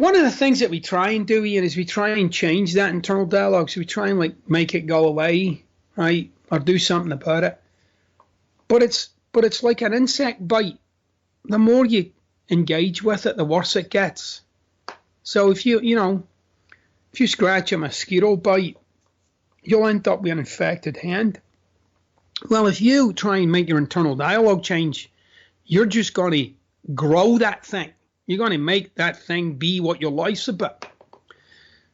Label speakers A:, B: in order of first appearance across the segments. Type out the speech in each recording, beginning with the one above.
A: one of the things that we try and do, Ian, is we try and change that internal dialogue. So we try and like make it go away, right, or do something about it. But it's like an insect bite. The more you engage with it, the worse it gets. So if you scratch a mosquito bite, you'll end up with an infected hand. Well, if you try and make your internal dialogue change, you're just going to grow that thing. You're going to make that thing be what your life's about.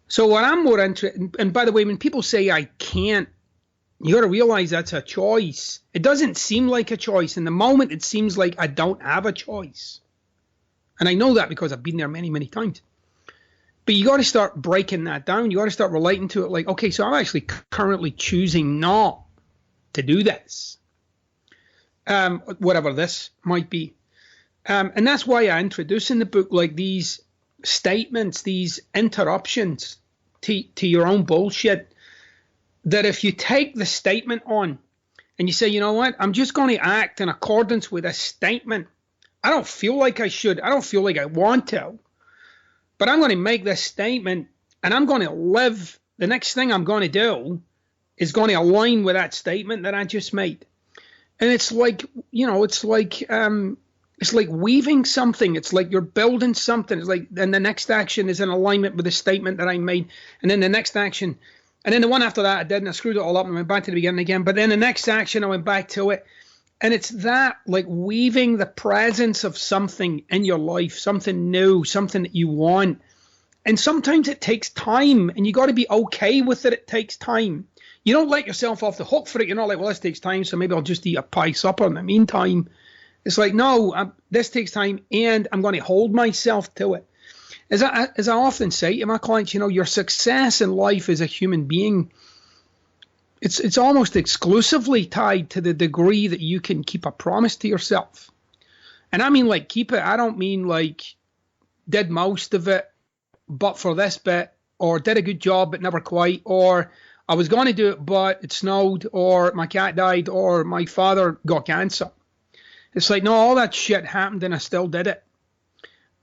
A: So what I'm more interested, and by the way, when people say I can't, you got to realize that's a choice. It doesn't seem like a choice. In the moment, it seems like I don't have a choice. And I know that because I've been there many, many times. But you got to start breaking that down. You got to start relating to it like, okay, so I'm actually currently choosing not to do this. Whatever this might be. And that's why I introduce in the book like these statements, these interruptions to your own bullshit, that if you take the statement on and you say, you know what, I'm just going to act in accordance with a statement. I don't feel like I should. I don't feel like I want to. But I'm going to make this statement and I'm going to live. The next thing I'm going to do is going to align with that statement that I just made. And it's like, it's like weaving something. It's like you're building something. It's like, and the next action is in alignment with the statement that I made. And then the next action, and then the one after that I did, and I screwed it all up and went back to the beginning again. But then the next action, I went back to it. And it's that, like weaving the presence of something in your life, something new, something that you want. And sometimes it takes time, and you got to be okay with it. It takes time. You don't let yourself off the hook for it. You're not like, well, this takes time, so maybe I'll just eat a pie supper in the meantime. It's like, no, this takes time, and I'm going to hold myself to it. As I often say to my clients, your success in life as a human being, it's almost exclusively tied to the degree that you can keep a promise to yourself. And I mean, like, keep it. I don't mean like did most of it, but for this bit, or did a good job, but never quite, or I was going to do it, but it snowed, or my cat died, or my father got cancer. It's like, no, all that shit happened and I still did it.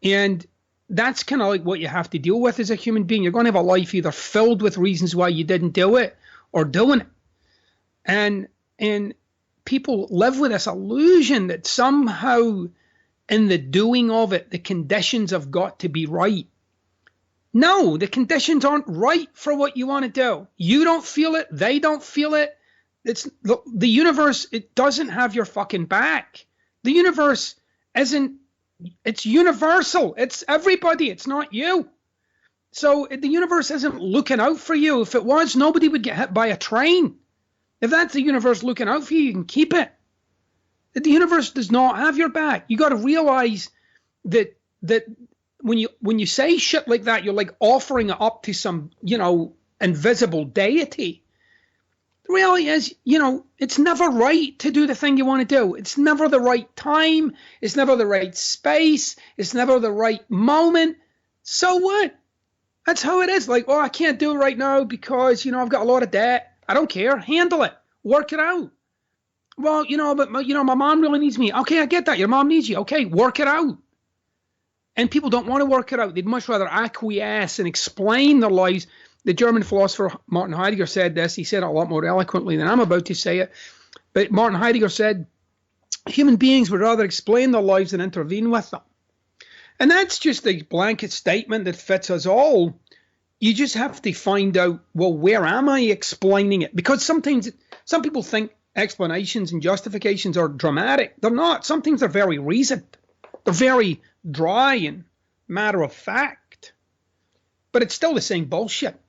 A: And that's kind of like what you have to deal with as a human being. You're going to have a life either filled with reasons why you didn't do it or doing it. And people live with this illusion that somehow in the doing of it, the conditions have got to be right. No, the conditions aren't right for what you want to do. You don't feel it. They don't feel it. It's the universe. It doesn't have your fucking back. The universe it's universal. It's everybody. It's not you. So the universe isn't looking out for you. If it was, nobody would get hit by a train. If that's the universe looking out for you, you can keep it. The universe does not have your back. You got to realize that when you say shit like that, you're like offering it up to some, invisible deity. The reality is, it's never right to do the thing you want to do. It's never the right time. It's never the right space. It's never the right moment. So what? That's how it is. Like, oh, I can't do it right now because, I've got a lot of debt. I don't care. Handle it. Work it out. Well, but my mom really needs me. Okay, I get that. Your mom needs you. Okay, work it out. And people don't want to work it out. They'd much rather acquiesce and explain their lives. The German philosopher Martin Heidegger said this. He said it a lot more eloquently than I'm about to say it. But Martin Heidegger said, human beings would rather explain their lives than intervene with them. And that's just a blanket statement that fits us all. You just have to find out, well, where am I explaining it? Because sometimes some people think explanations and justifications are dramatic. They're not. Sometimes they're very reasoned. They're very dry and matter of fact. But it's still the same bullshit.